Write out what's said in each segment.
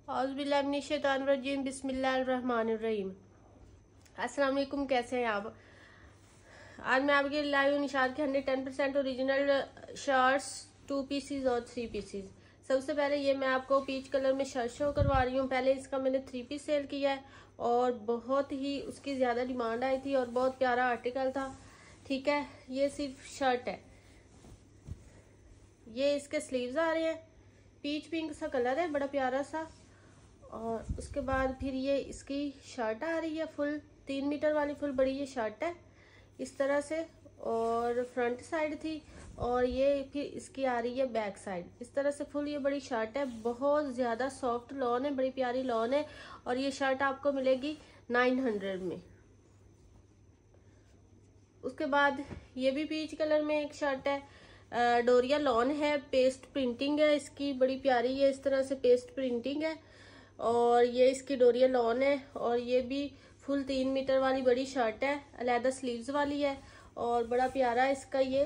औज़ुबिल्लाहिमिनश्शैतानिर्रजीम बिस्मिल्लाहिर्रहमानिर्रहीम। अस्सलाम वालेकुम, कैसे हैं आप। आज मैं आपके लाइव निशाद के 110% ओरिजिनल शर्ट्स 2 पीसीज और 3 पीसीज। सबसे पहले ये मैं आपको पीच कलर में शर्ट शो करवा रही हूँ। पहले इसका मैंने 3 पीस सेल किया है और बहुत ही उसकी ज़्यादा डिमांड आई थी और बहुत प्यारा आर्टिकल था। ठीक है, ये सिर्फ शर्ट है। ये इसके स्लीव्स आ रहे हैं, पीच पिंक सा कलर है, बड़ा प्यारा सा। और उसके बाद फिर ये इसकी शर्ट आ रही है, फुल 3 मीटर वाली फुल बड़ी ये शर्ट है इस तरह से, और फ्रंट साइड थी। और ये फिर इसकी आ रही है बैक साइड इस तरह से फुल ये बड़ी शर्ट है। बहुत ज़्यादा सॉफ्ट लॉन है, बड़ी प्यारी लॉन है। और ये शर्ट आपको मिलेगी 900 में। उसके बाद ये भी पीच कलर में एक शर्ट है, डोरिया लॉन है, पेस्ट प्रिंटिंग है इसकी, बड़ी प्यारी है, इस तरह से पेस्ट प्रिंटिंग है। और ये इसकी डोरिया लॉन है और ये भी फुल 3 मीटर वाली बड़ी शर्ट है, अलहदा स्लीव्स वाली है और बड़ा प्यारा इसका ये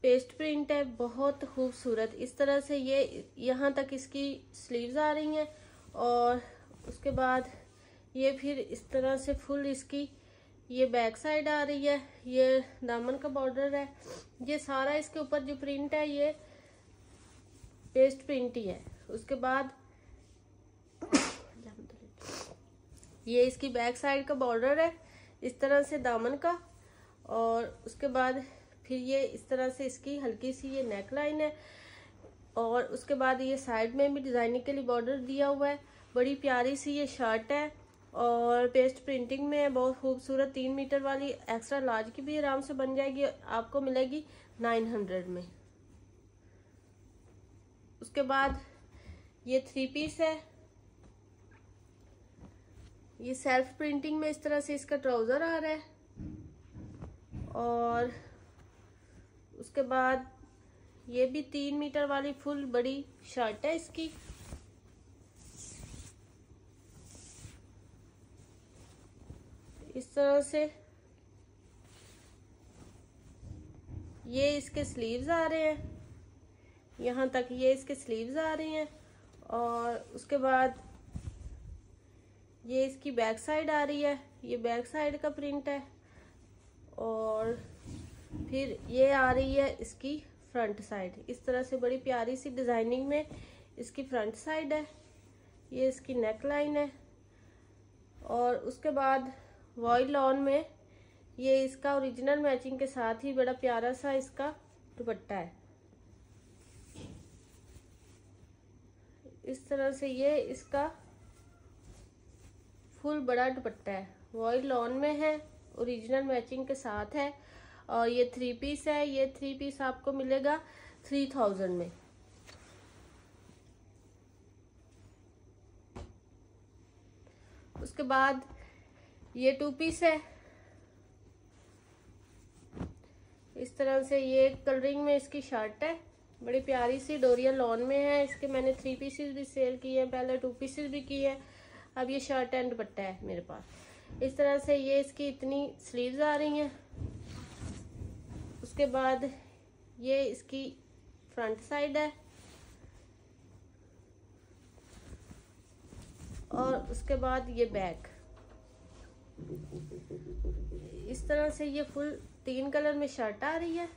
पेस्ट प्रिंट है, बहुत खूबसूरत। इस तरह से ये यहाँ तक इसकी स्लीव्स आ रही हैं। और उसके बाद ये फिर इस तरह से फुल इसकी ये बैक साइड आ रही है, ये दामन का बॉर्डर है। ये सारा इसके ऊपर जो प्रिंट है ये पेस्ट प्रिंट ही है। उसके बाद ये इसकी बैक साइड का बॉर्डर है इस तरह से दामन का। और उसके बाद फिर ये इस तरह से इसकी हल्की सी ये नेक लाइन है। और उसके बाद ये साइड में भी डिजाइनिंग के लिए बॉर्डर दिया हुआ है। बड़ी प्यारी सी ये शर्ट है और पेस्ट प्रिंटिंग में है, बहुत खूबसूरत। 3 मीटर वाली एक्स्ट्रा लार्ज की भी आराम से बन जाएगी, आपको मिलेगी 900 में। उसके बाद ये 3 पीस है, ये सेल्फ प्रिंटिंग में इस तरह से इसका ट्राउजर आ रहा है। और उसके बाद ये भी 3 मीटर वाली फुल बड़ी शर्ट है इसकी। इस तरह से ये इसके स्लीव्स आ रहे हैं, यहाँ तक ये इसके स्लीव्स आ रही हैं। और उसके बाद ये इसकी बैक साइड आ रही है, ये बैक साइड का प्रिंट है। और फिर ये आ रही है इसकी फ्रंट साइड, इस तरह से बड़ी प्यारी सी डिजाइनिंग में इसकी फ्रंट साइड है। ये इसकी नेक लाइन है। और उसके बाद वॉइल लॉन में ये इसका ओरिजिनल मैचिंग के साथ ही बड़ा प्यारा सा इसका दुपट्टा है। इस तरह से ये इसका फुल बड़ा दुपट्टा है, वॉइल लॉन में है, ओरिजिनल मैचिंग के साथ है। और ये 3 पीस है, ये 3 पीस आपको मिलेगा 3000 में। उसके बाद ये 2 पीस है, इस तरह से ये कलरिंग में इसकी शर्ट है, बड़ी प्यारी सी डोरिया लॉन में है। इसके मैंने 3 पीसेस भी सेल किए हैं, पहले 2 पीसेस भी किए हैं, अब ये शर्ट एंड दुपट्टा है मेरे पास। इस तरह से ये इसकी इतनी स्लीव्स आ रही हैं। उसके बाद ये इसकी फ्रंट साइड है। और उसके बाद ये बैक, इस तरह से ये फुल 3 कलर में शर्ट आ रही है।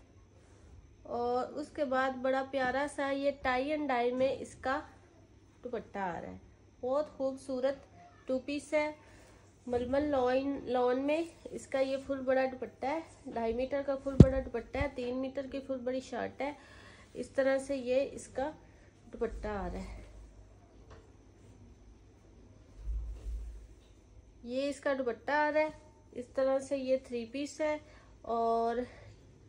और उसके बाद बड़ा प्यारा सा ये टाई एंड डाई में इसका दुपट्टा आ रहा है, बहुत खूबसूरत 2 पीस है, मलमल लॉन में इसका ये फुल बड़ा दुपट्टा है। 2.5 मीटर का फुल बड़ा दुपट्टा है, 3 मीटर की फुल बड़ी शर्ट है। इस तरह से ये इसका दुपट्टा आ रहा है, ये इसका दुपट्टा आ रहा है। इस तरह से ये 3 पीस है और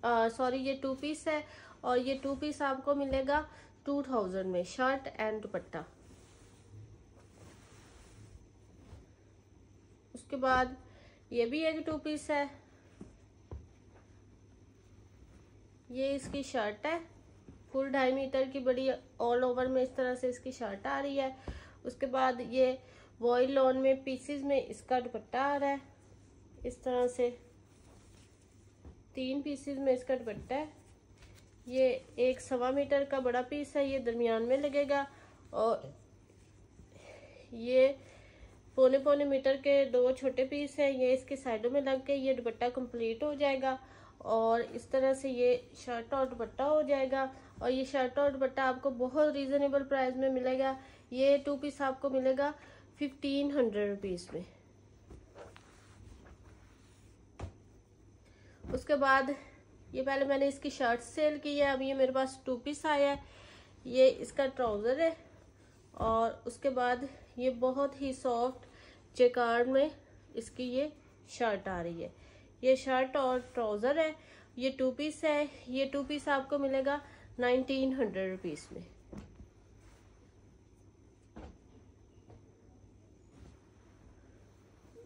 सॉरी ये 2 पीस है। और ये 2 पीस आपको मिलेगा 2000 में, शर्ट एंड दुपट्टा। उसके बाद ये भी एक 2 पीस है, ये इसकी शर्ट है, फुल 2.5 मीटर की बड़ी ऑल ओवर में इस तरह से इसकी शर्ट आ रही है। उसके बाद ये वॉइल लॉन में पीसेस में इसका दुपट्टा आ रहा है, इस तरह से 3 पीसेस में इसका दुपट्टा है। ये 1 सवा मीटर का बड़ा पीस है, ये दरमियान में लगेगा। और ये पौने पौने मीटर के 2 छोटे पीस हैं, ये इसके साइडों में लग के ये दुपट्टा कंप्लीट हो जाएगा। और इस तरह से ये शर्ट और दुपट्टा हो जाएगा। और ये शर्ट और दुपट्टा आपको बहुत रीजनेबल प्राइस में मिलेगा। ये 2 पीस आपको मिलेगा 1500 रुपीज में। उसके बाद ये पहले मैंने इसकी शर्ट सेल की है, अब ये मेरे पास 2 पीस आया है। ये इसका ट्राउजर है और उसके बाद ये बहुत ही सॉफ्ट जेकार्ड में इसकी ये शर्ट आ रही है। ये शर्ट और ट्राउजर है, ये 2 पीस है। ये 2 पीस आपको मिलेगा 1900 रुपीज में।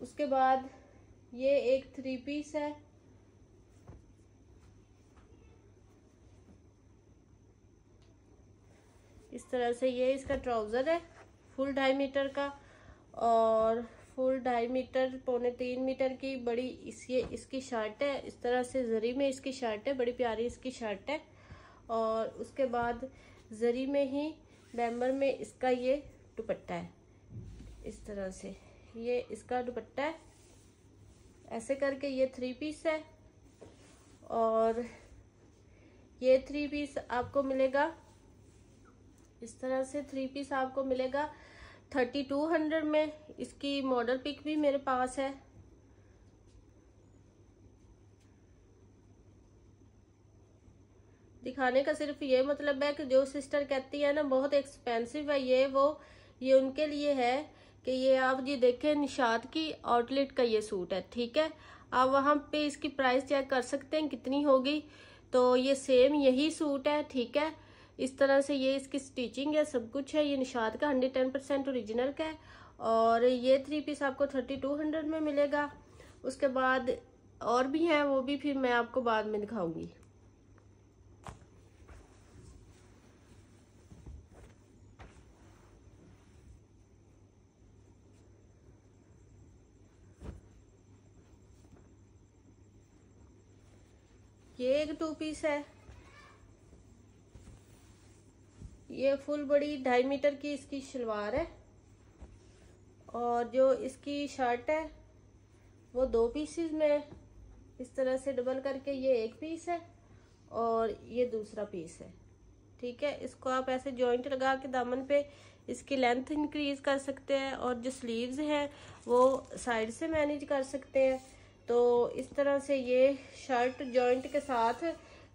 उसके बाद ये एक 3 पीस है, इस तरह से। ये इसका ट्राउजर है फुल 2.5 मीटर का और फुल 2.5 मीटर पौने 3 मीटर की बड़ी इसकी शर्ट है। इस तरह से जरी में इसकी शर्ट है, बड़ी प्यारी इसकी शर्ट है। और उसके बाद जरी में ही बैम्बर में इसका ये दुपट्टा है, इस तरह से ये इसका दुपट्टा है। ऐसे करके ये 3 पीस है और ये 3 पीस आपको मिलेगा इस तरह से। 3 पीस आपको मिलेगा 3200 में। इसकी मॉडल पिक भी मेरे पास है। दिखाने का सिर्फ ये मतलब है कि जो सिस्टर कहती है ना बहुत एक्सपेंसिव है ये उनके लिए है कि ये आप जी देखें, निशात की आउटलेट का ये सूट है, ठीक है। आप वहां पे इसकी प्राइस चेक कर सकते हैं कितनी होगी। तो ये सेम यही सूट है, ठीक है। इस तरह से ये इसकी स्टिचिंग है, सब कुछ है। ये निशात का 110% ओरिजिनल का है और ये 3 पीस आपको 3200 में मिलेगा। उसके बाद और भी हैं, वो भी फिर मैं आपको बाद में दिखाऊंगी। ये एक 2 पीस है, ये फुल बड़ी 2.5 मीटर की इसकी शलवार है और जो इसकी शर्ट है वो 2 पीसेस में इस तरह से डबल करके ये 1 पीस है और ये दूसरा पीस है, ठीक है। इसको आप ऐसे जॉइंट लगा के दामन पे इसकी लेंथ इंक्रीज कर सकते हैं और जो स्लीव्स हैं वो साइड से मैनेज कर सकते हैं। तो इस तरह से ये शर्ट जॉइंट के साथ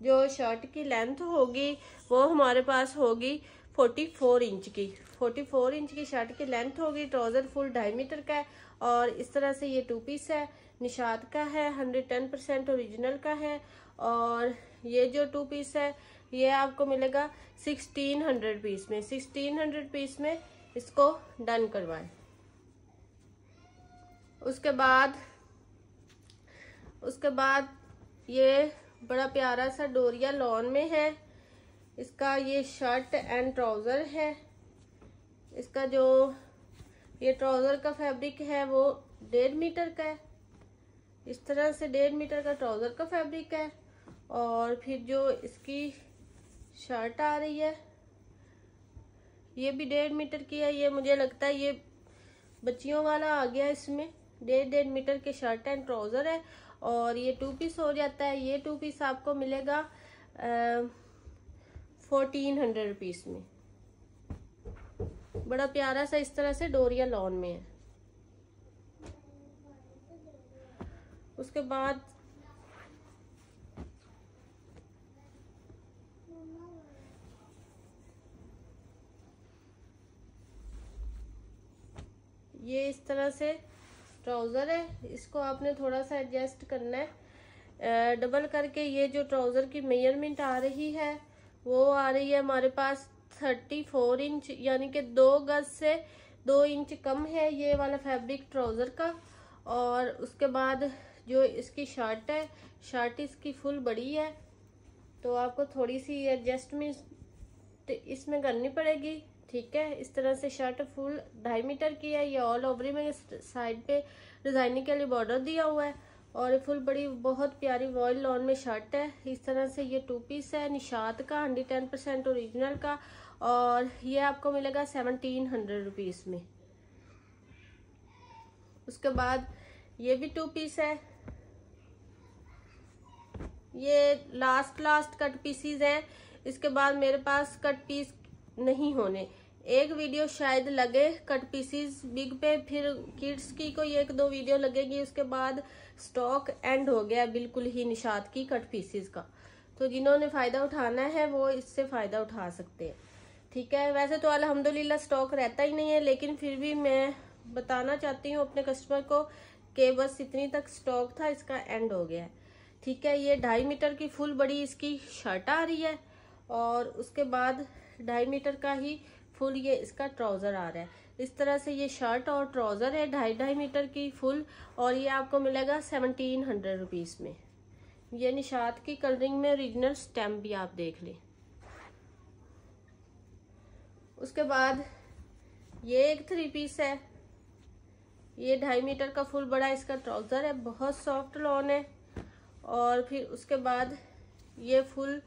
जो शर्ट की लेंथ होगी वो हमारे पास होगी 44 इंच की। 44 इंच की शर्ट की लेंथ होगी। ट्राउजर फुल 2.5 मीटर का है और इस तरह से ये 2 पीस है, निशात का है, 110% ओरिजिनल का है। और ये जो 2 पीस है ये आपको मिलेगा 1600 पीस में। 1600 पीस में इसको डन करवाएं। उसके बाद ये बड़ा प्यारा सा डोरिया लॉन में है। इसका ये शर्ट एंड ट्राउजर है। इसका जो ये ट्राउजर का फैब्रिक है वो 1.5 मीटर का है। इस तरह से 1.5 मीटर का ट्राउजर का फैब्रिक है और फिर जो इसकी शर्ट आ रही है ये भी 1.5 मीटर की है। ये मुझे लगता है ये बच्चियों वाला आ गया, इसमें 1.5 मीटर के शर्ट एंड ट्राउजर है और ये 2 पीस हो जाता है। ये 2 पीस आपको मिलेगा 1400 रुपीज में। बड़ा प्यारा सा इस तरह से डोरिया लॉन में है। उसके बाद ये इस तरह से ट्राउजर है, इसको आपने थोड़ा सा एडजस्ट करना है डबल करके। ये जो ट्राउजर की मेजरमेंट आ रही है वो आ रही है हमारे पास 34 इंच, यानी कि 2 गज से 2 इंच कम है ये वाला फैब्रिक ट्राउजर का। और उसके बाद जो इसकी शर्ट है, शर्ट इसकी फुल बड़ी है तो आपको थोड़ी सी एडजस्टमेंट इसमें करनी पड़ेगी, ठीक है। इस तरह से शर्ट फुल 2.5 मीटर की है। ये ऑल ओवर में साइड पे डिजाइनिंग के लिए बॉर्डर दिया हुआ है और ये फुल बड़ी बहुत प्यारी वॉयल लॉन में शर्ट है। इस तरह से ये 2 पीस है, निशात का 110% ओरिजिनल का और ये आपको मिलेगा 1700 रुपीज में। उसके बाद ये भी 2 पीस है। ये लास्ट कट पीसीज हैं। इसके बाद मेरे पास कट पीस नहीं होने, एक वीडियो शायद लगे कट पीसीज बिग पे, फिर किड्स की कोई 1-2 वीडियो लगेगी। उसके बाद स्टॉक एंड हो गया बिल्कुल ही निशात की कट पीसीज का। तो जिन्होंने फायदा उठाना है वो इससे फायदा उठा सकते हैं, ठीक है। वैसे तो अल्हम्दुलिल्लाह स्टॉक रहता ही नहीं है, लेकिन फिर भी मैं बताना चाहती हूँ अपने कस्टमर को कि बस इतनी तक स्टॉक था, इसका एंड हो गया है, ठीक है। ये 2.5 मीटर की फुल बड़ी इसकी शर्ट आ रही है और उसके बाद 2.5 मीटर का ही फुल ये इसका ट्राउजर आ रहा है। इस तरह से ये शर्ट और ट्राउजर है 2.5 मीटर की फुल, और ये आपको मिलेगा 1700 रुपीज में। ये निशात की कलरिंग में ओरिजिनल स्टैम्प भी आप देख लें। उसके बाद ये एक 3 पीस है। ये 2.5 मीटर का फुल बड़ा इसका ट्राउजर है, बहुत सॉफ्ट लॉन है। और फिर उसके बाद ये फुल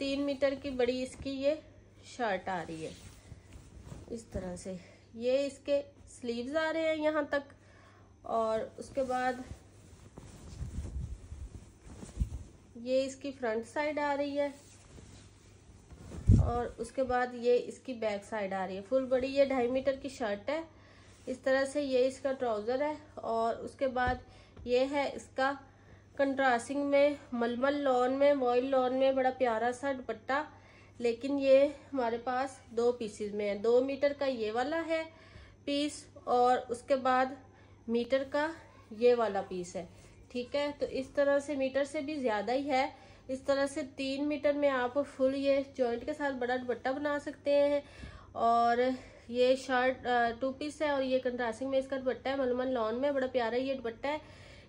3 मीटर की बड़ी इसकी ये शर्ट आ रही है। इस तरह से ये इसके स्लीव्स आ रहे हैं यहाँ तक, और उसके बाद ये इसकी फ्रंट साइड आ रही है, और उसके बाद ये इसकी बैक साइड आ रही है फुल बड़ी। ये 2.5 मीटर की शर्ट है। इस तरह से ये इसका ट्राउजर है, और उसके बाद ये है इसका कंट्रास्टिंग में मलमल लॉन में, वॉइल लॉन में बड़ा प्यारा सा दुपट्टा। लेकिन ये हमारे पास 2 पीसेस में है। 2 मीटर का ये वाला है पीस, और उसके बाद मीटर का ये वाला पीस है, ठीक है। तो इस तरह से मीटर से भी ज्यादा ही है। इस तरह से 3 मीटर में आप फुल ये जॉइंट के साथ बड़ा दुपट्टा बना सकते हैं। और ये शर्ट 2 पीस है, और ये कंट्रास्टिंग में इसका दुपट्टा है मलमल लॉन में, बड़ा प्यारा ये दुपट्टा है।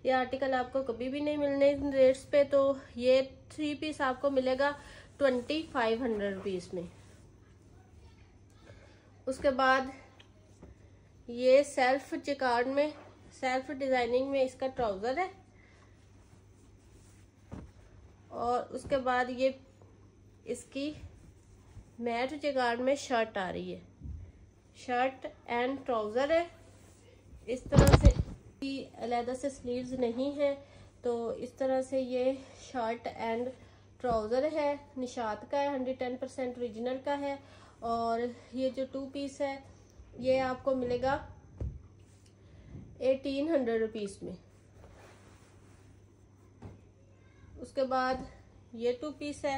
ये आर्टिकल आपको कभी भी नहीं मिलने रेट्स पे। तो ये 3 पीस आपको मिलेगा 2500 रुपीज में। उसके बाद ये सेल्फ जिकार्ड में, सेल्फ डिजाइनिंग में इसका ट्राउजर है, और उसके बाद ये इसकी मैट जिकार्ड में शर्ट आ रही है। शर्ट एंड ट्राउजर है। इस तरह से अलहदा से स्लीव्स नहीं है, तो इस तरह से ये शर्ट एंड ट्राउजर है। निशात का है, 110% ओरिजिनल का है। और ये जो 2 पीस है ये आपको मिलेगा 1800 रुपीज में। उसके बाद ये 2 पीस है।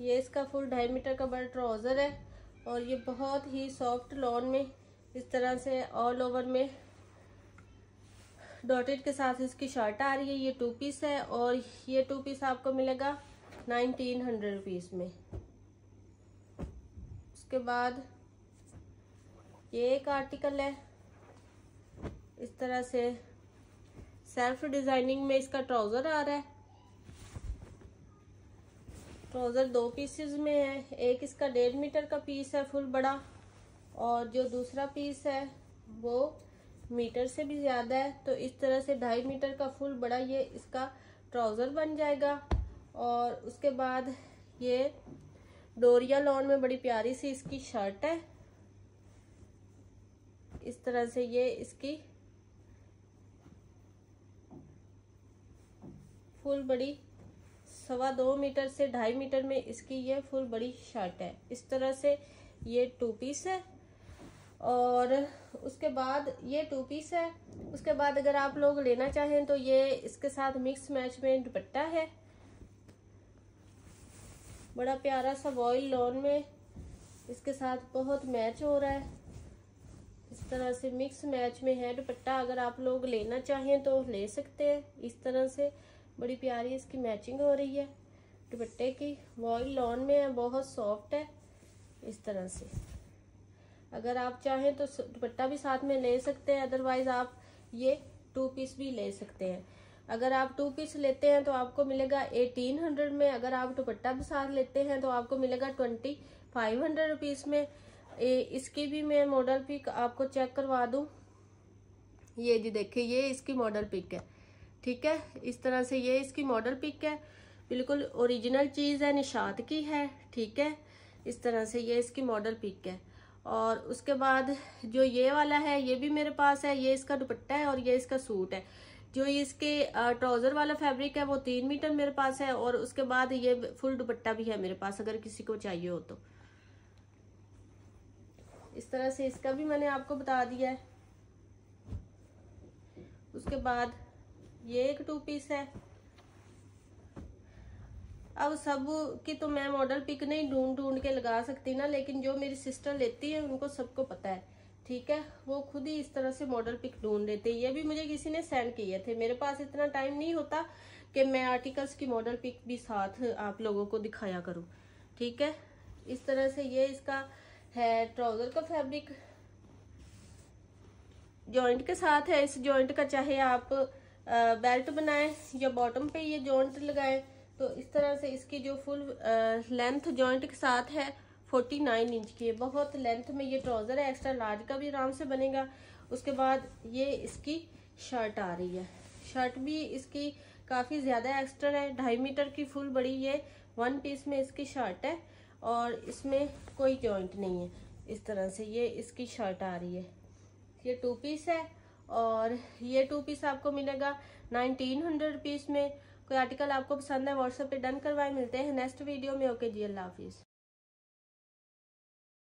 ये इसका फुल 2.5 मीटर का बड़ा ट्राउजर है, और ये बहुत ही सॉफ्ट लॉन में इस तरह से ऑल ओवर में डॉटेड के साथ इसकी शर्ट आ रही है। ये 2 पीस है, और ये 2 पीस आपको मिलेगा 1900 रुपीज में। उसके बाद ये एक आर्टिकल है, इस तरह से सेल्फ डिजाइनिंग में इसका ट्राउजर आ रहा है। ट्राउजर 2 पीसेस में है। एक इसका 1.5 मीटर का पीस है फुल बड़ा, और जो दूसरा पीस है वो मीटर से भी ज्यादा है। तो इस तरह से 2.5 मीटर का फुल बड़ा ये इसका ट्राउजर बन जाएगा। और उसके बाद ये डोरिया लॉन में बड़ी प्यारी सी इसकी शर्ट है। इस तरह से ये इसकी फुल बड़ी 2.25 मीटर से 2.5 मीटर में इसकी ये फुल बड़ी शर्ट है। इस तरह से ये 2 पीस है, और उसके बाद ये 2 पीस है। उसके बाद अगर आप लोग लेना चाहें तो ये इसके साथ मिक्स मैच में दुपट्टा है, बड़ा प्यारा सा वॉइल लॉन में इसके साथ बहुत मैच हो रहा है। इस तरह से मिक्स मैच में है दुपट्टा। अगर आप लोग लेना चाहें तो ले सकते हैं। इस तरह से बड़ी प्यारी इसकी मैचिंग हो रही है दुपट्टे की। वॉइल लॉन में है, बहुत सॉफ्ट है। इस तरह से अगर आप चाहें तो दुपट्टा भी साथ में ले सकते हैं, अदरवाइज आप ये 2 पीस भी ले सकते हैं। अगर आप 2 पीस लेते हैं तो आपको मिलेगा 1800 में। अगर आप दुपट्टा भी साथ लेते हैं तो आपको मिलेगा 2500 रुपीज में। इसकी भी मैं मॉडल पिक आपको चेक करवा दूं। ये जी देखिए, ये इसकी मॉडल पिक है, ठीक है। इस तरह से ये इसकी मॉडल पिक है, बिल्कुल ओरिजिनल चीज है, निशात की है, ठीक है। इस तरह से ये इसकी मॉडल पिक है। और उसके बाद जो ये वाला है ये भी मेरे पास है, ये इसका दुपट्टा है और ये इसका सूट है। जो इसके ट्राउजर वाला फैब्रिक है वो 3 मीटर मेरे पास है, और उसके बाद ये फुल दुपट्टा भी है मेरे पास अगर किसी को चाहिए हो तो। इस तरह से इसका भी मैंने आपको बता दिया है। उसके बाद ये एक 2 पीस है। अब सब की तो मैं मॉडल पिक नहीं ढूंढ के लगा सकती ना, लेकिन जो मेरी सिस्टर लेती है उनको सबको पता है, ठीक है, वो खुद ही इस तरह से मॉडल पिक ढूंढ लेते हैं। ये भी मुझे किसी ने सेंड किए थे, मेरे पास इतना टाइम नहीं होता कि मैं आर्टिकल्स की मॉडल पिक भी साथ आप लोगों को दिखाया करूं, ठीक है। इस तरह से ये इसका है ट्राउजर का फैब्रिक, जॉइंट के साथ है। इस जॉइंट का चाहे आप बेल्ट बनाएं या बॉटम पे ये जॉइंट लगाएं, तो इस तरह से इसकी जो फुल लेंथ जॉइंट के साथ है 49 इंच की है। बहुत लेंथ में ये ट्राउजर है, एक्स्ट्रा लार्ज का भी आराम से बनेगा। उसके बाद ये इसकी शर्ट आ रही है, शर्ट भी इसकी काफी ज्यादा एक्स्ट्रा है, 2.5 मीटर की फुल बड़ी ये 1 पीस में इसकी शर्ट है, और इसमें कोई जॉइंट नहीं है। इस तरह से ये इसकी शर्ट आ रही है। ये 2 पीस है, और ये 2 पीस आपको मिलेगा 1900 रुपीज में। कोई आर्टिकल आपको पसंद है व्हाट्सएप पे डन करवाए। मिलते हैं नेक्स्ट वीडियो में। ओके जी, अल्लाह हाफिज।